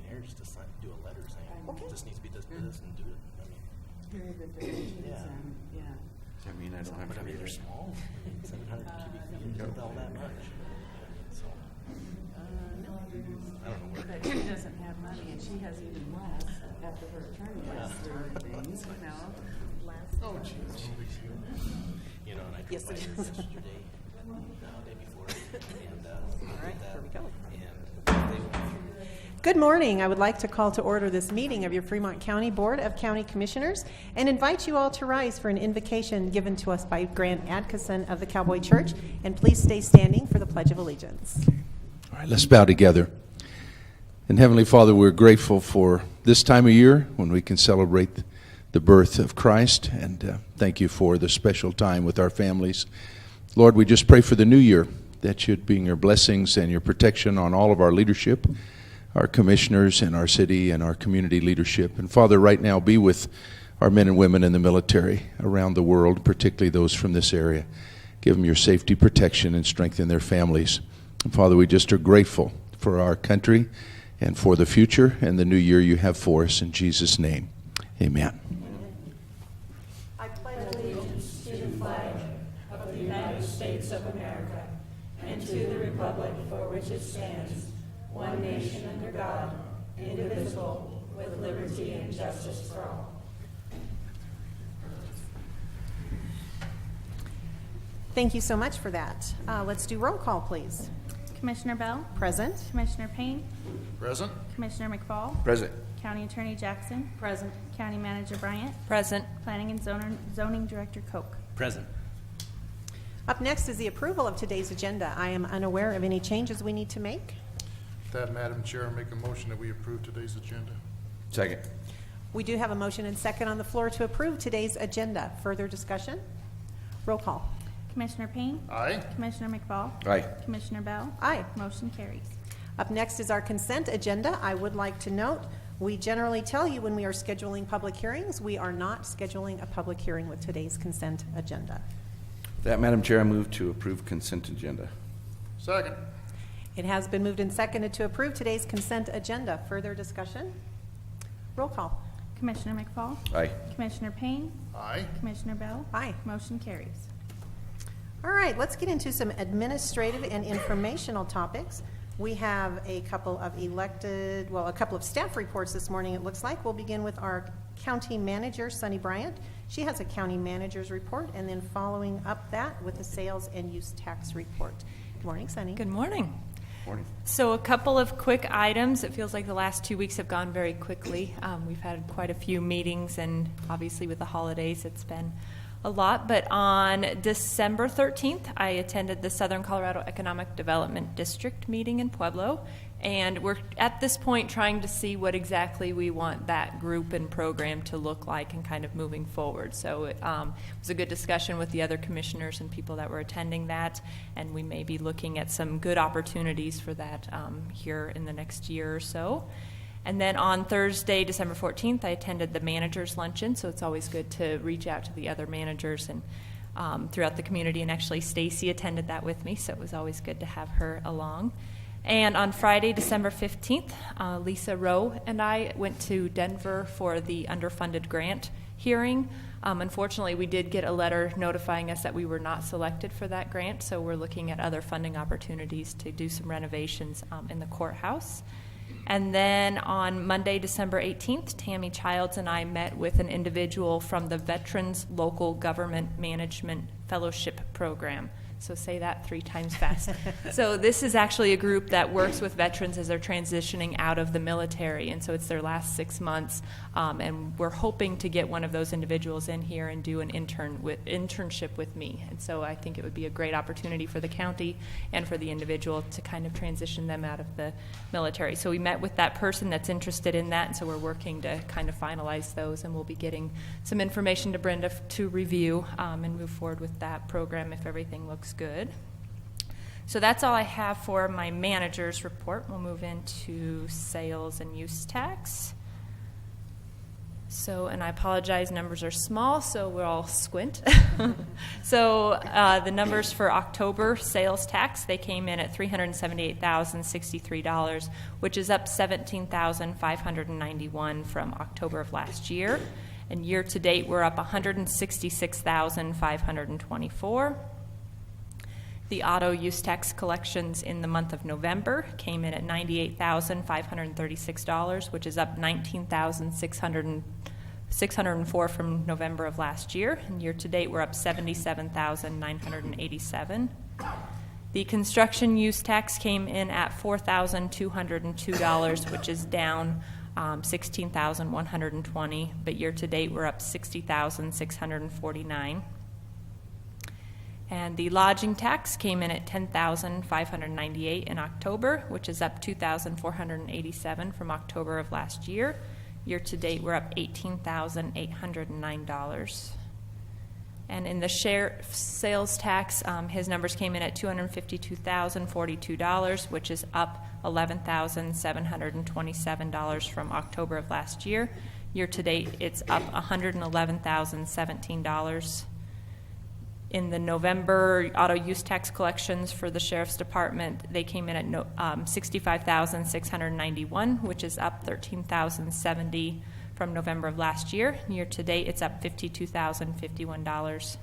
here just to do a letter saying, this needs to be this, and do it. I mean, Very good donations and, Does that mean I don't have but to I mean, read they're it? small. 700 cubic feet, not all that much. So, I don't know where. but she doesn't have money, and she has even less after her attorney last through things, you know. Oh, jeez. You know, and I Yes, drove by it here is. yesterday, the day before, and All right, here we go. And they went through. Good morning. I would like to call to order this meeting of your Fremont County Board of County Commissioners and invite you all to rise for an invocation given to us by Grant Atkinson of the Cowboy Church. And please stay standing for the Pledge of Allegiance. All right, let's bow together. And Heavenly Father, we're grateful for this time of year when we can celebrate the birth of Christ, and thank you for the special time with our families. Lord, we just pray for the new year, that you'd bring your blessings and your protection on all of our leadership, our commissioners and our city and our community leadership. And Father, right now be with our men and women in the military around the world, particularly those from this area. Give them your safety, protection, and strengthen their families. And Father, we just are grateful for our country and for the future and the new year you have for us. In Jesus' name, amen. I pledge allegiance to the flag of the United States of America and to the republic for which it stands, one nation under God, indivisible, with liberty and justice for all. Thank you so much for that. Let's do roll call, please. Commissioner Bell, Present. Commissioner Payne, Present? Commissioner McFall, Present. County Attorney Jackson, Present. County Manager Bryant, Present. Planning and Zoning Director Koch. Present. Up next is the approval of today's agenda. I am unaware of any changes we need to make. With that, Madam Chair, I make a motion that we approve today's agenda. Second. We do have a motion and second on the floor to approve today's agenda. Further discussion? Roll call. Commissioner Payne, Aye. Commissioner McFall, Aye. Commissioner Bell, Aye. motion carries. Up next is our consent agenda. I would like to note, we generally tell you when we are scheduling public hearings. We are not scheduling a public hearing with today's consent agenda. With that, Madam Chair, I move to approve consent agenda. Second. It has been moved and seconded to approve today's consent agenda. Further discussion? Roll call. Commissioner McFall, Aye. Commissioner Payne, Aye. Commissioner Bell, Aye. motion carries. All right, let's get into some administrative and informational topics. We have a couple of staff reports this morning, it looks like. We'll begin with our county manager, Sunny Bryant. She has a county manager's report, and then following up that with the sales and use tax report. Good morning, Sunny. Good morning. Morning. So a couple of quick items. It feels like the last 2 weeks have gone very quickly. We've had quite a few meetings, and obviously with the holidays, it's been a lot. But on December 13th, I attended the Southern Colorado Economic Development District meeting in Pueblo. And we're at this point trying to see what exactly we want that group and program to look like and kind of moving forward. So it was a good discussion with the other commissioners and people that were attending that, and we may be looking at some good opportunities for that here in the next year or so. And then on Thursday, December 14th, I attended the managers luncheon, so it's always good to reach out to the other managers and throughout the community, and actually Stacy attended that with me, so it was always good to have her along. And on Friday, December 15th, Lisa Rowe and I went to Denver for the underfunded grant hearing. Unfortunately, we did get a letter notifying us that we were not selected for that grant, so we're looking at other funding opportunities to do some renovations in the courthouse. And then on Monday, December 18th, Tammy Childs and I met with an individual from the Veterans Local Government Management Fellowship Program. So say that 3 times fast. So this is actually a group that works with veterans as they're transitioning out of the military, and so it's their last 6 months, and we're hoping to get one of those individuals in here and do an internship with me. And so I think it would be a great opportunity for the county and for the individual to kind of transition them out of the military. So we met with that person that's interested in that, and so we're working to kind of finalize those, and we'll be getting some information to Brenda to review and move forward with that program if everything looks good. So that's all I have for my manager's report. We'll move into sales and use tax. So, and I apologize, numbers are small, so we're all squint. So the numbers for October sales tax, they came in at $378,063, which is up $17,591 from October of last year. And year to date, we're up $166,524. The auto use tax collections in the month of November came in at $98,536, which is up $19,604 from November of last year. And year to date, we're up $77,987. The construction use tax came in at $4,202, which is down $16,120. But year to date, we're up $60,649. And the lodging tax came in at $10,598 in October, which is up $2,487 from October of last year. Year to date, we're up $18,809. And in the sheriff sales tax, his numbers came in at $252,042, which is up $11,727 from October of last year. Year to date, it's up $111,017. In the November auto use tax collections for the Sheriff's Department, they came in at $65,691, which is up $13,070 from November of last year. Year to date, it's up $52,051.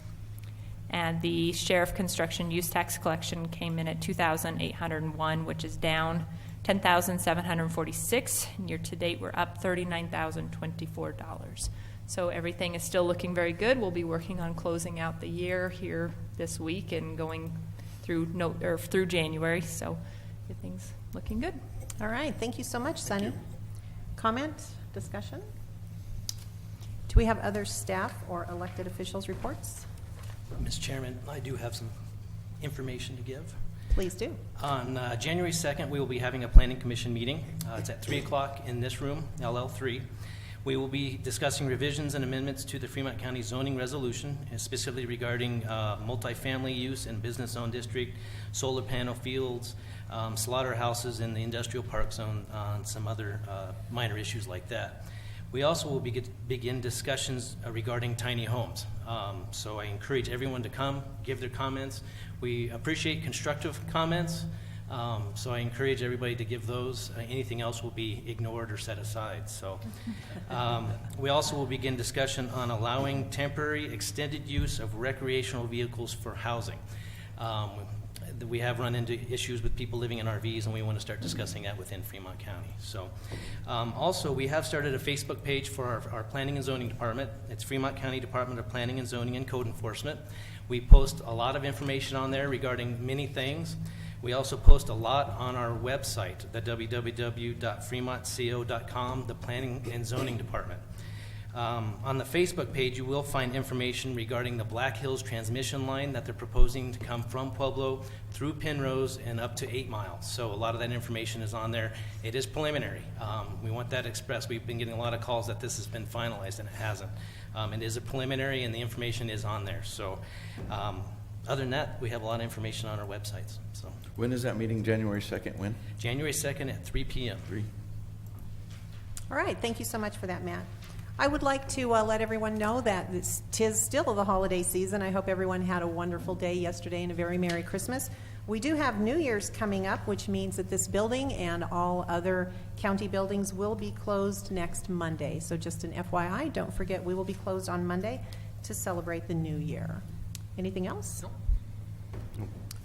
And the Sheriff Construction use tax collection came in at $2,801, which is down $10,746. Year to date, we're up $39,024. So everything is still looking very good. We'll be working on closing out the year here this week and going through through January. So everything's looking good. All right, thank you so much, Sunny. Comment, discussion? Do we have other staff or elected officials' reports? Ms. Chairman, I do have some information to give. Please do. On January 2nd, we will be having a Planning Commission meeting. It's at 3 o'clock in this room, LL3. We will be discussing revisions and amendments to the Fremont County zoning resolution, specifically regarding multifamily use in business zone district, solar panel fields, slaughterhouses in the industrial park zone, and some other minor issues like that. We also will begin discussions regarding tiny homes. So I encourage everyone to come, give their comments. We appreciate constructive comments. So I encourage everybody to give those. Anything else will be ignored or set aside. So we also will begin discussion on allowing temporary extended use of recreational vehicles for housing. We have run into issues with people living in RVs, and we want to start discussing that within Fremont County. So also, we have started a Facebook page for our Planning and Zoning Department. It's Fremont County Department of Planning and Zoning and Code Enforcement. We post a lot of information on there regarding many things. We also post a lot on our website, the www.fremontco.com, the Planning and Zoning Department. On the Facebook page, you will find information regarding the Black Hills transmission line that they're proposing to come from Pueblo through Penrose and up to 8 miles. So a lot of that information is on there. It is preliminary. We want that expressed. We've been getting a lot of calls that this has been finalized, and it hasn't. It is a preliminary, and the information is on there. So other than that, we have a lot of information on our websites. So When is that meeting, January 2nd? When? January 2nd at 3 p.m. 3? All right, thank you so much for that, Matt. I would like to let everyone know that tis still the holiday season. I hope everyone had a wonderful day yesterday and a very Merry Christmas. We do have New Year's coming up, which means that this building and all other county buildings will be closed next Monday. So just an FYI, don't forget we will be closed on Monday to celebrate the new year. Anything else? Nope.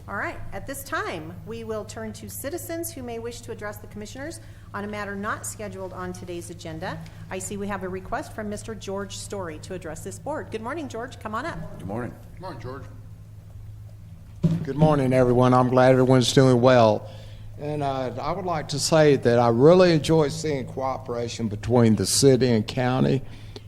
All right, at this time, we will turn to citizens who may wish to address the commissioners on a matter not scheduled on today's agenda. I see we have a request from Mr. George Story to address this board. Good morning, George. Come on up. Good morning. Come on, George. Good morning, everyone. I'm glad everyone's doing well. And I would like to say that I really enjoy seeing cooperation between the city and county,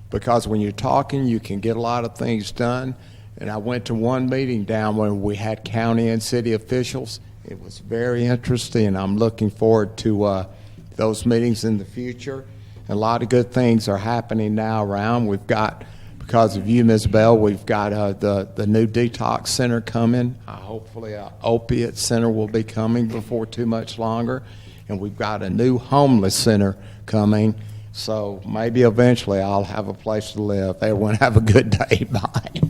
because when you're talking, you can get a lot of things done. And I went to one meeting down when we had county and city officials. It was very interesting, and I'm looking forward to those meetings in the future. And a lot of good things are happening now around. We've got, because of you, Ms. Bell, we've got the new detox center coming. Hopefully an opiate center will be coming before too much longer. And we've got a new homeless center coming. So maybe eventually I'll have a place to live. Everyone have a good day. Bye.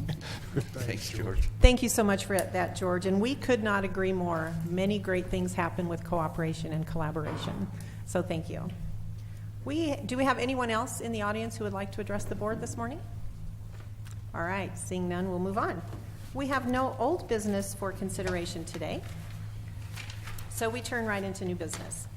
Thanks, George. Thank you so much for that, George, and we could not agree more. Many great things happen with cooperation and collaboration, so thank you. Do we have anyone else in the audience who would like to address the board this morning? All right, seeing none, we'll move on. We have no old business for consideration today, so we turn right into new business.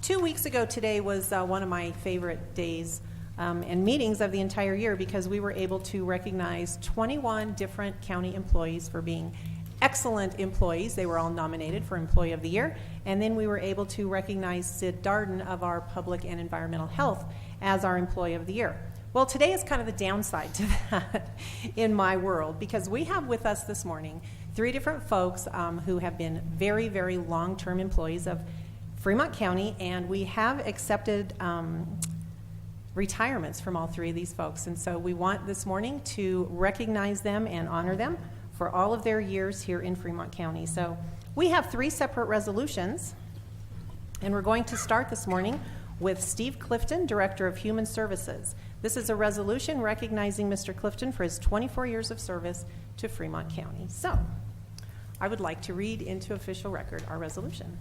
2 weeks ago today was one of my favorite days and meetings of the entire year because we were able to recognize 21 different county employees for being excellent employees. They were all nominated for Employee of the Year. And then we were able to recognize Sid Darden of our Public and Environmental Health as our Employee of the Year. Well, today is kind of the downside to that in my world because we have with us this morning 3 different folks who have been very, very long-term employees of Fremont County, and we have accepted retirements from all 3 of these folks. And so we want this morning to recognize them and honor them for all of their years here in Fremont County. So we have 3 separate resolutions, and we're going to start this morning with Steve Clifton, Director of Human Services. This is a resolution recognizing Mr. Clifton for his 24 years of service to Fremont County. So I would like to read into official record our resolution.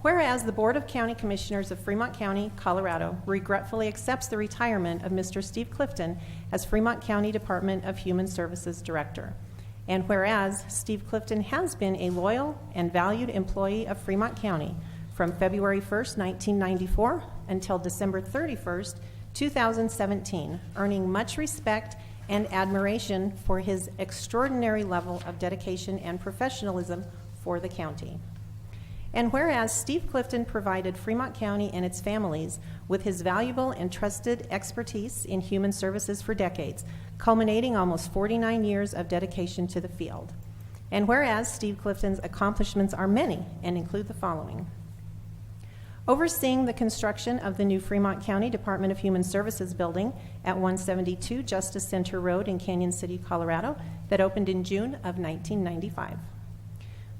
Whereas the Board of County Commissioners of Fremont County, Colorado, regretfully accepts the retirement of Mr. Steve Clifton as Fremont County Department of Human Services Director. And whereas Steve Clifton has been a loyal and valued employee of Fremont County from February 1st, 1994 until December 31st, 2017, earning much respect and admiration for his extraordinary level of dedication and professionalism for the county. And whereas Steve Clifton provided Fremont County and its families with his valuable and trusted expertise in human services for decades, culminating almost 49 years of dedication to the field. And whereas Steve Clifton's accomplishments are many and include the following: overseeing the construction of the new Fremont County Department of Human Services building at 172 Justice Center Road in Canyon City, Colorado, that opened in June of 1995.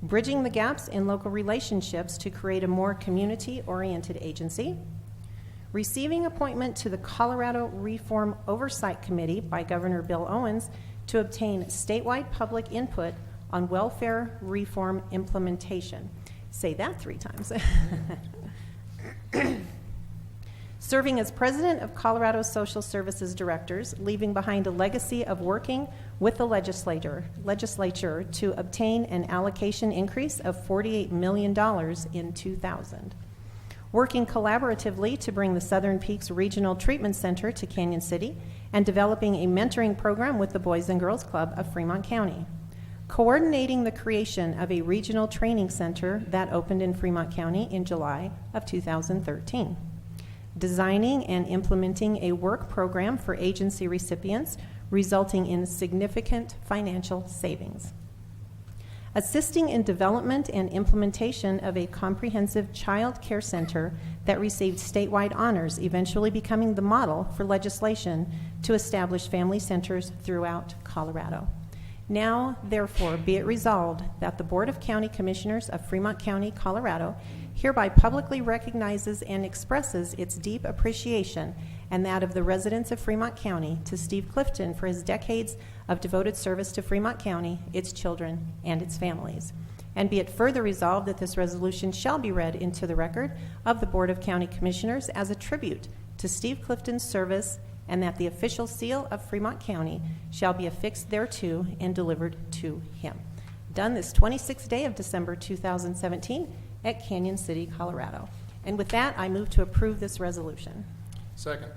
Bridging the gaps in local relationships to create a more community-oriented agency, receiving appointment to the Colorado Reform Oversight Committee by Governor Bill Owens to obtain statewide public input on welfare reform implementation. Say that 3 times. Serving as president of Colorado Social Services Directors, leaving behind a legacy of working with the legislature to obtain an allocation increase of $48 million in 2000. Working collaboratively to bring the Southern Peaks Regional Treatment Center to Canyon City and developing a mentoring program with the Boys and Girls Club of Fremont County. Coordinating the creation of a regional training center that opened in Fremont County in July of 2013. Designing and implementing a work program for agency recipients, resulting in significant financial savings. Assisting in development and implementation of a comprehensive child care center that received statewide honors, eventually becoming the model for legislation to establish family centers throughout Colorado. Now, therefore, be it resolved that the Board of County Commissioners of Fremont County, Colorado, hereby publicly recognizes and expresses its deep appreciation and that of the residents of Fremont County to Steve Clifton for his decades of devoted service to Fremont County, its children, and its families. And be it further resolved that this resolution shall be read into the record of the Board of County Commissioners as a tribute to Steve Clifton's service, and that the official seal of Fremont County shall be affixed thereto and delivered to him. Done this 26th day of December 2017 at Canyon City, Colorado. And with that, I move to approve this resolution. Second.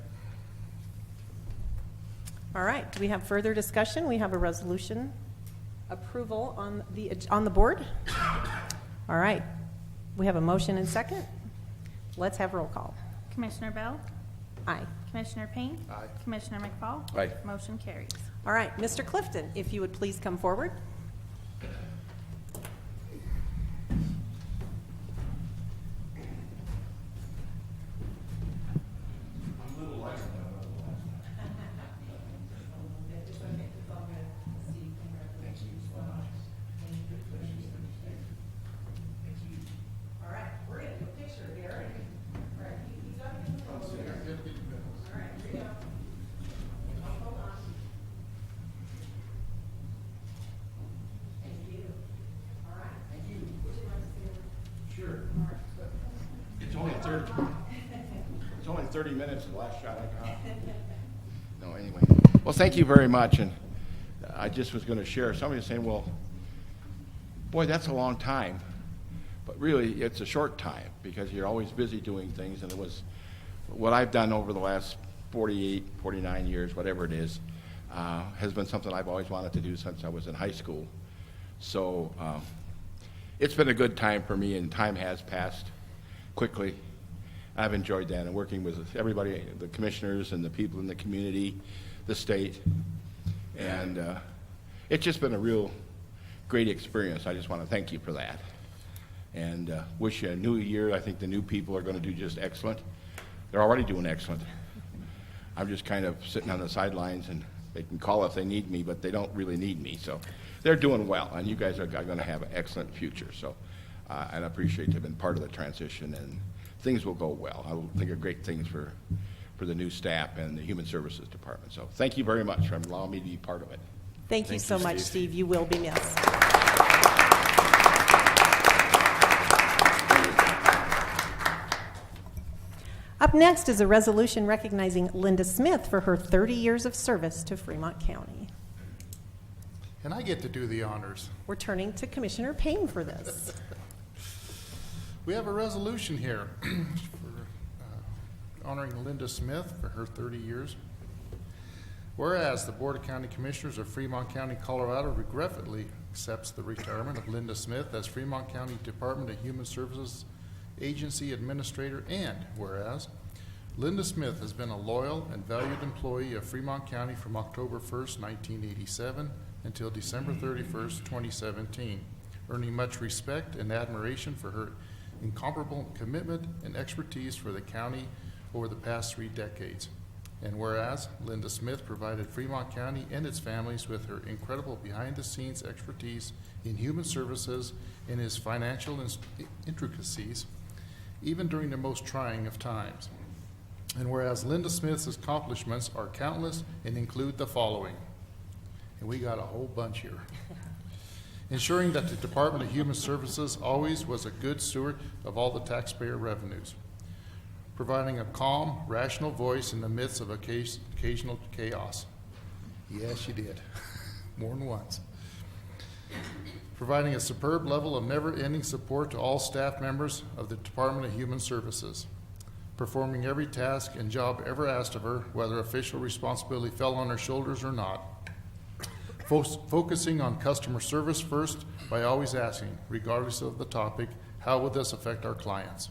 All right, do we have further discussion? We have a resolution approval on the board. All right, we have a motion and second. Let's have roll call. Commissioner Bell? Aye. Commissioner Payne? Aye. Commissioner McFall? Aye. Motion carries. All right, Mr. Clifton, if you would please come forward. All right, we're going to do a picture here. All right, he's on It's only 30 minutes, the last shot I got. No, anyway. Well, thank you very much. And I just was going to share. Somebody was saying, well, boy, that's a long time. But really, it's a short time because you're always busy doing things. And it was what I've done over the last 48, 49 years, whatever it is, has been something I've always wanted to do since I was in high school. So it's been a good time for me, and time has passed quickly. I've enjoyed that and working with everybody, the commissioners and the people in the community, the state. And it's just been a real great experience. I just want to thank you for that. And wish you a new year. I think the new people are going to do just excellent. They're already doing excellent. I'm just kind of sitting on the sidelines, and they can call if they need me, but they don't really need me. So they're doing well, and you guys are going to have an excellent future. So and I appreciate you being part of the transition, and things will go well. I will think of great things for the new staff and the Human Services Department. So thank you very much for allowing me to be part of it. Thank you so much, Steve. You will be missed. Up next is a resolution recognizing Linda Smith for her 30 years of service to Fremont County. And I get to do the honors. We're turning to Commissioner Payne for this. We have a resolution here for honoring Linda Smith for her 30 years. Whereas the Board of County Commissioners of Fremont County, Colorado regretfully accepts the retirement of Linda Smith as Fremont County Department of Human Services Agency Administrator, and whereas Linda Smith has been a loyal and valued employee of Fremont County from October 1st, 1987 until December 31st, 2017, earning much respect and admiration for her incomparable commitment and expertise for the county over the past 3 decades. And whereas Linda Smith provided Fremont County and its families with her incredible behind-the-scenes expertise in human services and its financial intricacies, even during the most trying of times. And whereas Linda Smith's accomplishments are countless and include the following, and we got a whole bunch here. Ensuring that the Department of Human Services always was a good steward of all the taxpayer revenues. Providing a calm, rational voice in the midst of occasional chaos. Yes, she did. More than once. Providing a superb level of never-ending support to all staff members of the Department of Human Services. Performing every task and job ever asked of her, whether official responsibility fell on her shoulders or not. Focusing on customer service first by always asking, regardless of the topic, how would this affect our clients?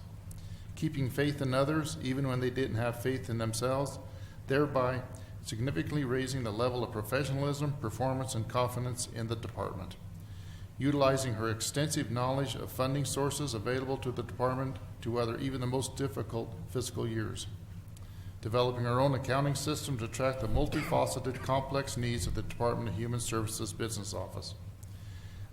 Keeping faith in others, even when they didn't have faith in themselves, thereby significantly raising the level of professionalism, performance, and confidence in the department. Utilizing her extensive knowledge of funding sources available to the department to weather even the most difficult fiscal years. Developing our own accounting system to track the multifaceted, complex needs of the Department of Human Services Business Office.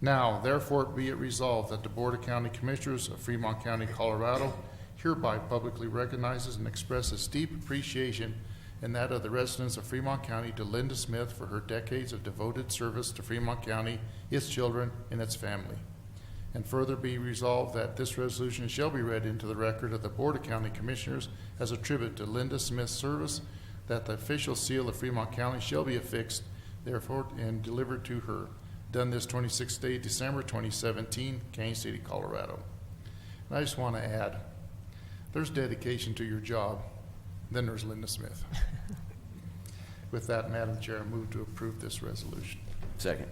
Now, therefore, be it resolved that the Board of County Commissioners of Fremont County, Colorado, hereby publicly recognizes and expresses deep appreciation and that of the residents of Fremont County to Linda Smith for her decades of devoted service to Fremont County, its children, and its family. And further be resolved that this resolution shall be read into the record of the Board of County Commissioners as a tribute to Linda Smith's service, that the official seal of Fremont County shall be affixed, therefore, and delivered to her. Done this 26th day, December 2017, Kansas City, Colorado. And I just want to add, there's dedication to your job, then there's Linda Smith. With that, Madam Chair, I move to approve this resolution. Second.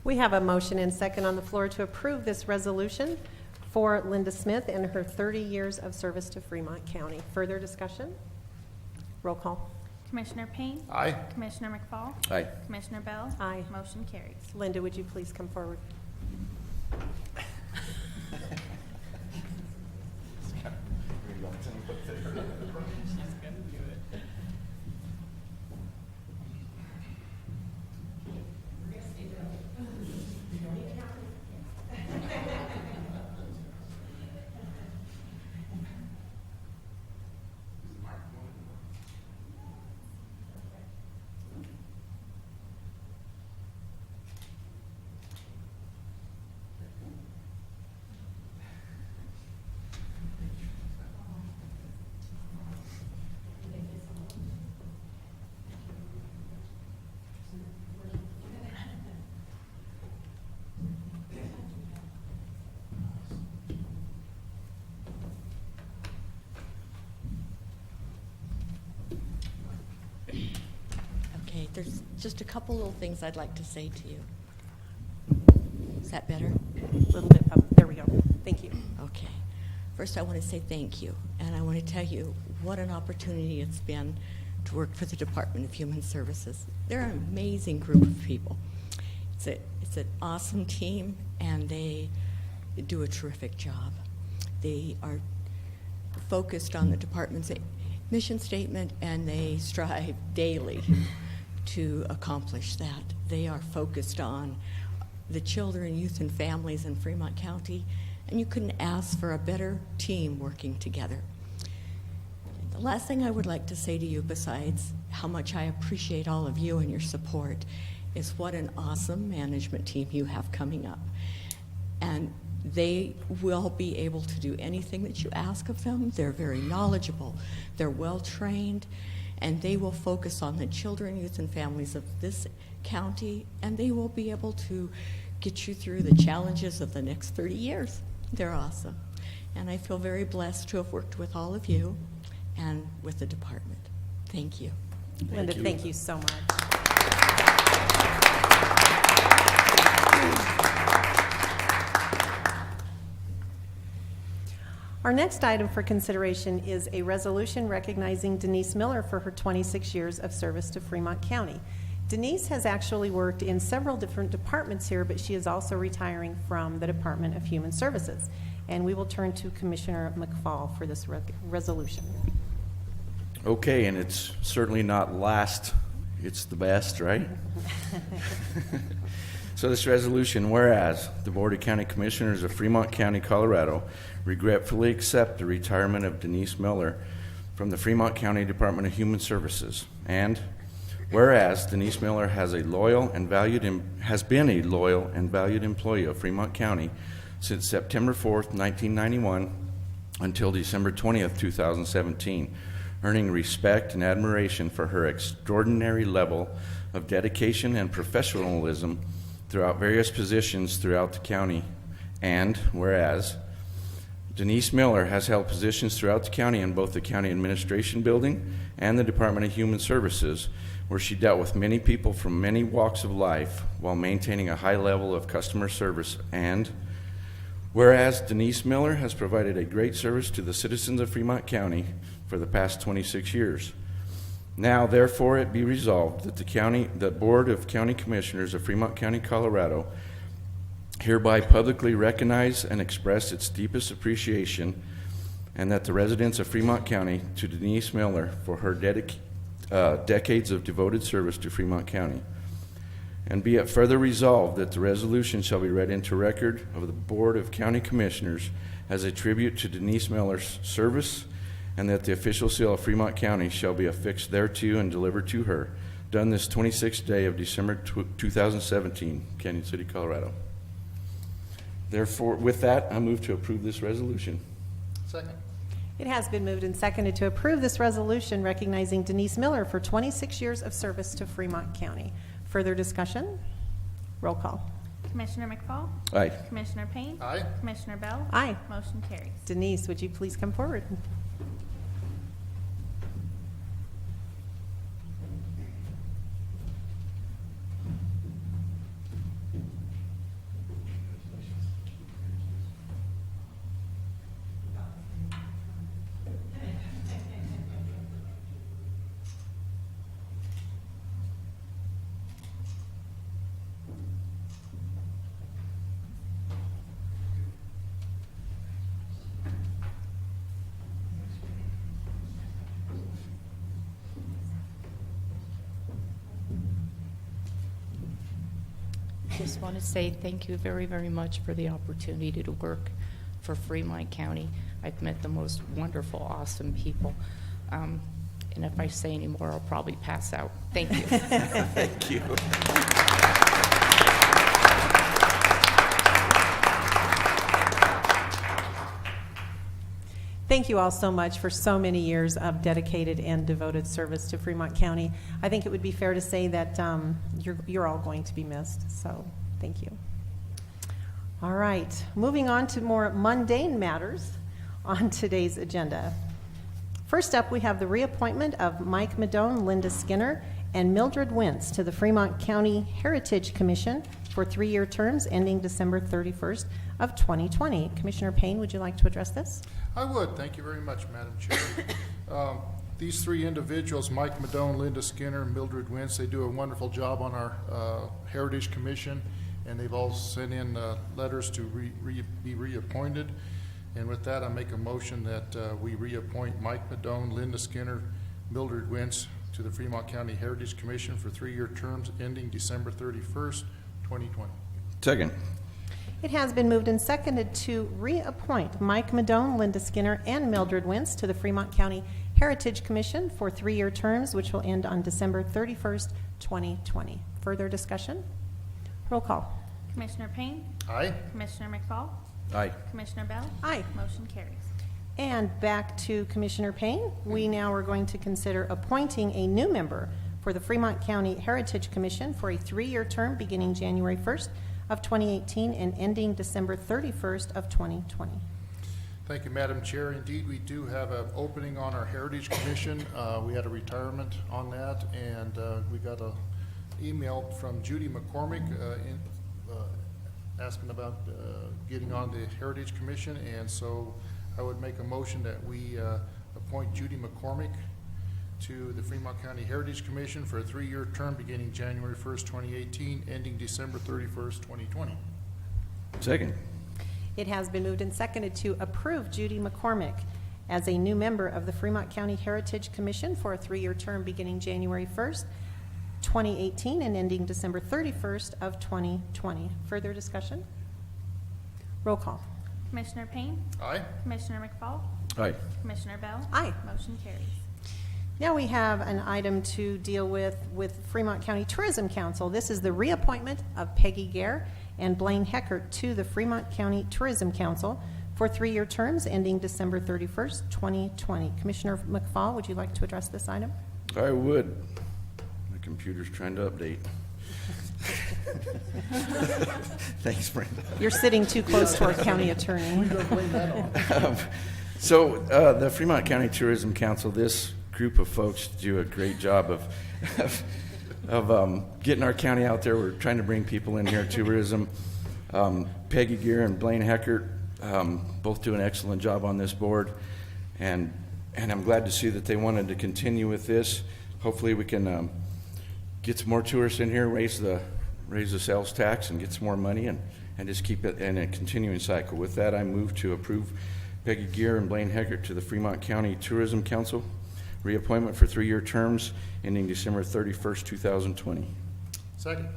We have a motion and second on the floor to approve this resolution for Linda Smith and her 30 years of service to Fremont County. Further discussion? Roll call. Commissioner Payne? Aye. Commissioner McFall? Aye. Commissioner Bell? Aye. Motion carries. Linda, would you please come forward? there's just a couple little things I'd like to say to you. Is that better? A little bit up. There we go. Thank you. Okay. First, I want to say thank you, and I want to tell you what an opportunity it's been to work for the Department of Human Services. They're an amazing group of people. It's an awesome team, and they do a terrific job. They are focused on the department's mission statement, and they strive daily to accomplish that. They are focused on the children, youth, and families in Fremont County, and you couldn't ask for a better team working together. The last thing I would like to say to you, besides how much I appreciate all of you and your support, is what an awesome management team you have coming up. And they will be able to do anything that you ask of them. They're very knowledgeable, they're well-trained, and they will focus on the children, youth, and families of this county, and they will be able to get you through the challenges of the next 30 years. They're awesome. And I feel very blessed to have worked with all of you and with the department. Thank you. Linda, thank you so much. Our next item for consideration is a resolution recognizing Denise Miller for her 26 years of service to Fremont County. Denise has actually worked in several different departments here, but she is also retiring from the Department of Human Services. And we will turn to Commissioner McFall for this resolution. Okay, and it's certainly not last, it's the best, right? So this resolution, whereas the Board of County Commissioners of Fremont County, Colorado regretfully accept the retirement of Denise Miller from the Fremont County Department of Human Services, and whereas Denise Miller has been a loyal and valued employee of Fremont County since September 4th, 1991 until December 20th, 2017, earning respect and admiration for her extraordinary level of dedication and professionalism throughout various positions throughout the county. And whereas Denise Miller has held positions throughout the county in both the County Administration Building and the Department of Human Services, where she dealt with many people from many walks of life while maintaining a high level of customer service. And whereas Denise Miller has provided a great service to the citizens of Fremont County for the past 26 years. Now, therefore, it be resolved that the Board of County Commissioners of Fremont County, Colorado, hereby publicly recognize and express its deepest appreciation, and that the residents of Fremont County to Denise Miller for her decades of devoted service to Fremont County. And be it further resolved that the resolution shall be read into record of the Board of County Commissioners as a tribute to Denise Miller's service, and that the official seal of Fremont County shall be affixed thereto and delivered to her. Done this 26th day of December 2017, Canyon City, Colorado. Therefore, with that, I move to approve this resolution. Second. It has been moved and seconded to approve this resolution recognizing Denise Miller for 26 years of service to Fremont County. Further discussion? Roll call. Commissioner McFall? Aye. Commissioner Payne? Aye. Commissioner Bell? Aye. Motion carries. Denise, would you please come forward? Just want to say thank you very, very much for the opportunity to work for Fremont County. I've met the most wonderful, awesome people. And if I say any more, I'll probably pass out. Thank you. Thank you. Thank you all so much for so many years of dedicated and devoted service to Fremont County. I think it would be fair to say that you're all going to be missed, so thank you. All right, moving on to more mundane matters on today's agenda. First up, we have the reappointment of Mike Madone, Linda Skinner, and Mildred Wentz to the Fremont County Heritage Commission for 3-year terms ending December 31st of 2020. Commissioner Payne, would you like to address this? I would. Thank you very much, Madam Chair. These three individuals, Mike Madone, Linda Skinner, Mildred Wentz, they do a wonderful job on our Heritage Commission, and they've all sent in letters to be reappointed. And with that, I make a motion that we reappoint Mike Madone, Linda Skinner, Mildred Wentz to the Fremont County Heritage Commission for 3-year terms ending December 31st, 2020. Second. It has been moved and seconded to reappoint Mike Madone, Linda Skinner, and Mildred Wentz to the Fremont County Heritage Commission for 3-year terms, which will end on December 31st, 2020. Further discussion? Roll call. Commissioner Payne? Aye. Commissioner McFall? Aye. Commissioner Bell? Aye. Motion carries. And back to Commissioner Payne. We now are going to consider appointing a new member for the Fremont County Heritage Commission for a 3-year term beginning January 1st of 2018 and ending December 31st of 2020. Thank you, Madam Chair. Indeed, we do have an opening on our Heritage Commission. We had a retirement on that, and we got an email from Judy McCormick asking about getting on the Heritage Commission, and so I would make a motion that we appoint Judy McCormick to the Fremont County Heritage Commission for a 3-year term beginning January 1st, 2018, ending December 31st, 2020. Second. It has been moved and seconded to approve Judy McCormick as a new member of the Fremont County Heritage Commission for a 3-year term beginning January 1st, 2018 and ending December 31st of 2020. Further discussion? Roll call. Commissioner Payne? Aye. Commissioner McFall? Aye. Commissioner Bell? Aye. Motion carries. Now we have an item to deal with Fremont County Tourism Council. This is the reappointment of Peggy Gare and Blaine Heckert to the Fremont County Tourism Council for 3-year terms ending December 31st, 2020. Commissioner McFall, would you like to address this item? I would. My computer's trying to update. Thanks, Brenda. You're sitting too close to our county attorney. So the Fremont County Tourism Council, this group of folks do a great job of getting our county out there. We're trying to bring people in here, tourism. Peggy Gear and Blaine Heckert both do an excellent job on this board, and I'm glad to see that they wanted to continue with this. Hopefully we can get some more tourists in here, raise the sales tax, and get some more money, and just keep it in a continuing cycle. With that, I move to approve Peggy Gear and Blaine Heckert to the Fremont County Tourism Council, reappointment for 3-year terms ending December 31st, 2020. Second.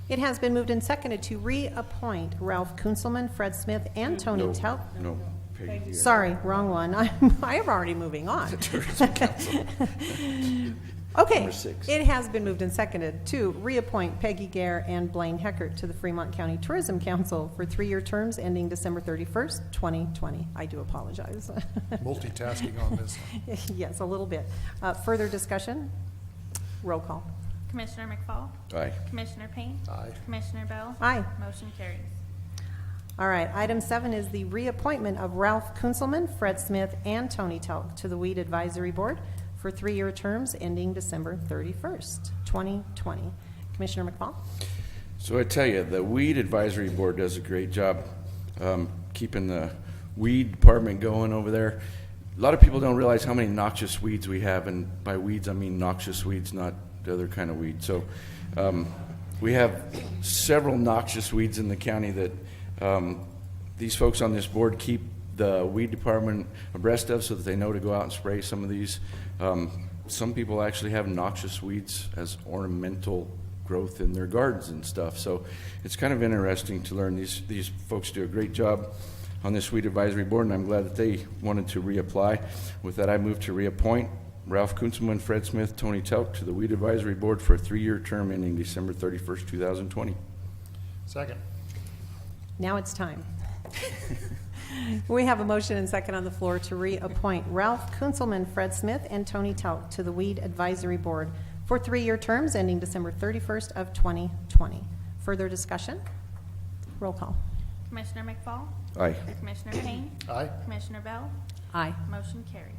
It has been moved and seconded to reappoint Ralph Kunselman, Fred Smith, and Tony Telk. No, Peggy Gear. Sorry, wrong one. I'm already moving on. The Tourism Council. Okay, Number 6. it has been moved and seconded to reappoint Peggy Gare and Blaine Heckert to the Fremont County Tourism Council for 3-year terms ending December 31st, 2020. I do apologize. Multitasking on this. Yes, a little bit. Further discussion? Roll call. Commissioner McFall? Aye. Commissioner Payne? Aye. Commissioner Bell? Aye. Motion carries. All right, item 7 is the reappointment of Ralph Kunselman, Fred Smith, and Tony Telk to the Weed Advisory Board for 3-year terms ending December 31st, 2020. Commissioner McFall? So I tell you, the Weed Advisory Board does a great job keeping the weed department going over there. A lot of people don't realize how many noxious weeds we have, and by weeds I mean noxious weeds, not the other kind of weed. So we have several noxious weeds in the county that these folks on this board keep the weed department abreast of, so that they know to go out and spray some of these. Some people actually have noxious weeds as ornamental growth in their gardens and stuff. So it's kind of interesting to learn. These folks do a great job on this Weed Advisory Board, and I'm glad that they wanted to reapply. With that, I move to reappoint Ralph Kunselman, Fred Smith, Tony Telk to the Weed Advisory Board for a 3-year term ending December 31st, 2020. Second. Now it's time. We have a motion and second on the floor to reappoint Ralph Kunselman, Fred Smith, and Tony Telk to the Weed Advisory Board for 3-year terms ending December 31st of 2020. Further discussion? Roll call. Commissioner McFall? Aye. Commissioner Payne? Aye. Commissioner Bell? Aye. Motion carries.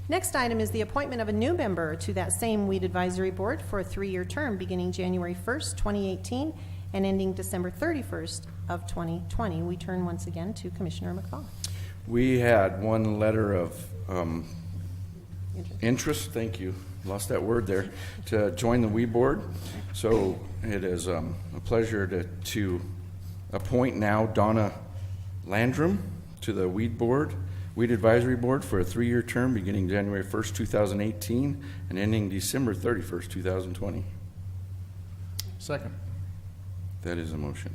Next item is the appointment of a new member to that same Weed Advisory Board for a 3-year term beginning January 1st, 2018, and ending December 31st of 2020. We turn once again to Commissioner McFall. We had one letter of interest, thank you, lost that word there, to join the weed board. So it is a pleasure to appoint now Donna Landrum to the weed advisory board for a 3-year term beginning January 1st, 2018 and ending December 31st, 2020. Second. That is a motion.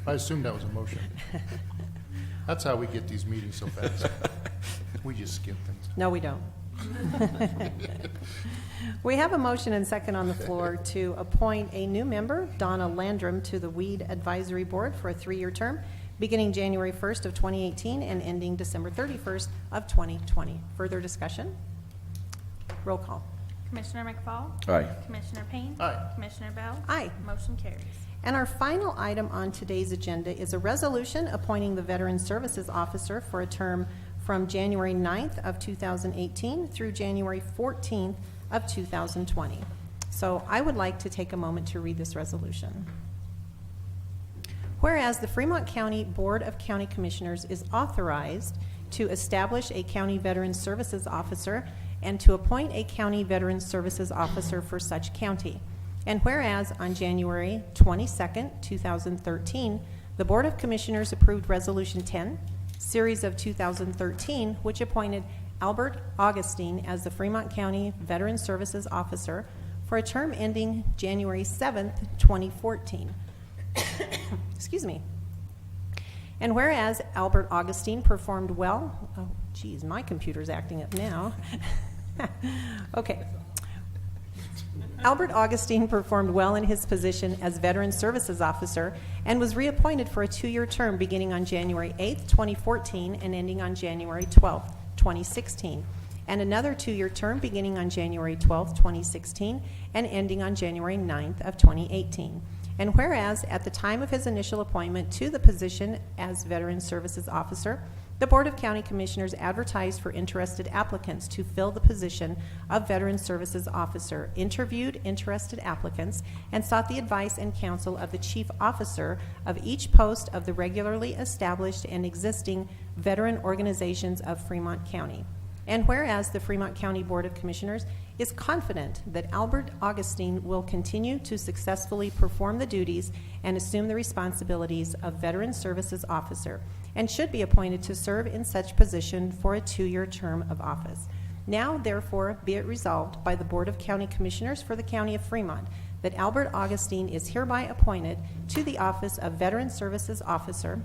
I assumed that was a motion. That's how we get these meetings so fast. We just skip things. No, we don't. We have a motion and second on the floor to appoint a new member, Donna Landrum, to the Weed Advisory Board for a 3-year term beginning January 1st of 2018 and ending December 31st of 2020. Further discussion? Roll call. Commissioner McFall? Aye. Commissioner Payne? Aye. Commissioner Bell? Aye. Motion carries. And our final item on today's agenda is a resolution appointing the Veteran Services Officer for a term from January 9th of 2018 through January 14th of 2020. So I would like to take a moment to read this resolution. Whereas the Fremont County Board of County Commissioners is authorized to establish a County Veteran Services Officer and to appoint a County Veteran Services Officer for such county. And whereas on January 22nd, 2013, the Board of Commissioners approved Resolution 10, Series of 2013, which appointed Albert Augustine as the Fremont County Veteran Services Officer for a term ending January 7th, 2014. Excuse me. And whereas Albert Augustine performed well, oh geez, my computer's acting up now. Okay. Albert Augustine performed well in his position as Veteran Services Officer and was reappointed for a 2-year term beginning on January 8th, 2014 and ending on January 12th, 2016, and another 2-year term beginning on January 12th, 2016 and ending on January 9th of 2018. And whereas at the time of his initial appointment to the position as Veteran Services Officer, the Board of County Commissioners advertised for interested applicants to fill the position of Veteran Services Officer, interviewed interested applicants, and sought the advice and counsel of the Chief Officer of each post of the regularly established and existing veteran organizations of Fremont County. And whereas the Fremont County Board of Commissioners is confident that Albert Augustine will continue to successfully perform the duties and assume the responsibilities of Veteran Services Officer and should be appointed to serve in such position for a 2-year term of office. Now, therefore, be it resolved by the Board of County Commissioners for the County of Fremont that Albert Augustine is hereby appointed to the office of Veteran Services Officer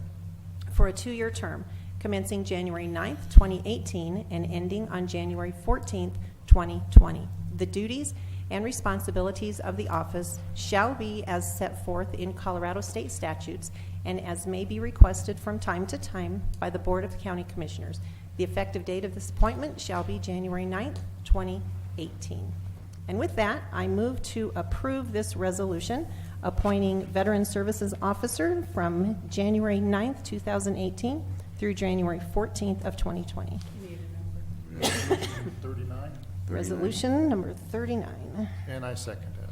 for a 2-year term commencing January 9th, 2018 and ending on January 14th, 2020. The duties and responsibilities of the office shall be as set forth in Colorado state statutes and as may be requested from time to time by the Board of County Commissioners. The effective date of this appointment shall be January 9th, 2018. And with that, I move to approve this resolution appointing Veteran Services Officer from January 9th, 2018 through January 14th of 2020. 39. Resolution number 39. And I second that.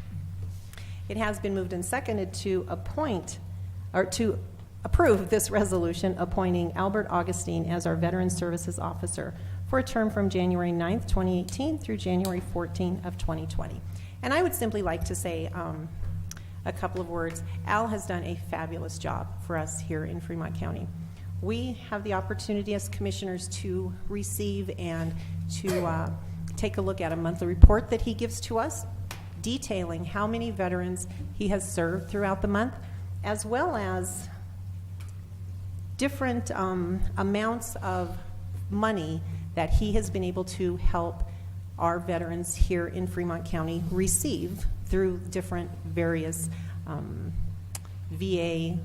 It has been moved and seconded to appoint, or to approve this resolution appointing Albert Augustine as our Veteran Services Officer for a term from January 9th, 2018 through January 14th of 2020. And I would simply like to say a couple of words. Al has done a fabulous job for us here in Fremont County. We have the opportunity as commissioners to receive and to take a look at a monthly report that he gives to us detailing how many veterans he has served throughout the month, as well as different amounts of money that he has been able to help our veterans here in Fremont County receive through different various VA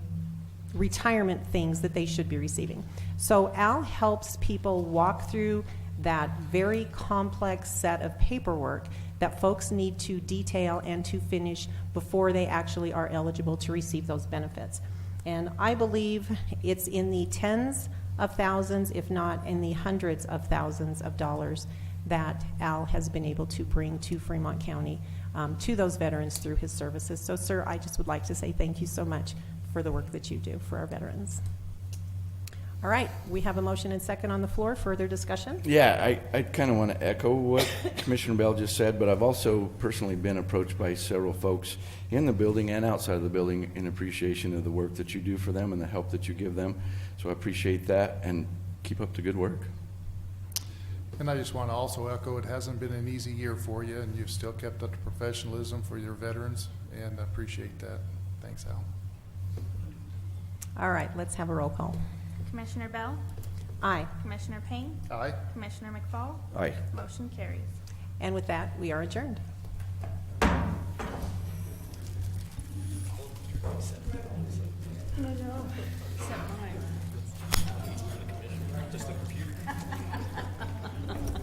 retirement things that they should be receiving. So Al helps people walk through that very complex set of paperwork that folks need to detail and to finish before they actually are eligible to receive those benefits. And I believe it's in the tens of thousands, if not in the hundreds of thousands of dollars that Al has been able to bring to Fremont County, to those veterans through his services. So, sir, I just would like to say thank you so much for the work that you do for our veterans. All right, we have a motion and second on the floor. Further discussion? Yeah, I kind of want to echo what Commissioner Bell just said, but I've also personally been approached by several folks in the building and outside of the building in appreciation of the work that you do for them and the help that you give them. So I appreciate that, and keep up the good work. And I just want to also echo, it hasn't been an easy year for you, and you've still kept up the professionalism for your veterans, and I appreciate that. Thanks, Al. All right, let's have a roll call. Commissioner Bell? Aye. Commissioner Payne? Aye. Commissioner McFall? Aye. Motion carries. And with that, we are adjourned.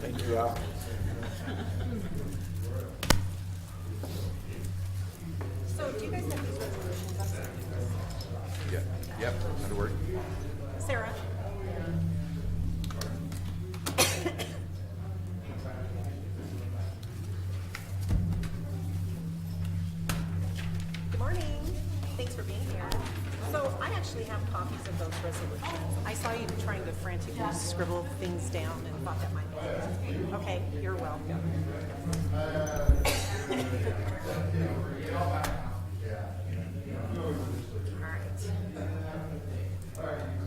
Thank you, Al. So do you guys have these resolutions? Yep, that'll work. Sarah? Good morning. Thanks for being here. So I actually have copies of those resolutions. I saw you trying to frantically scribble things down and thought that might be. Okay, you're welcome. All right.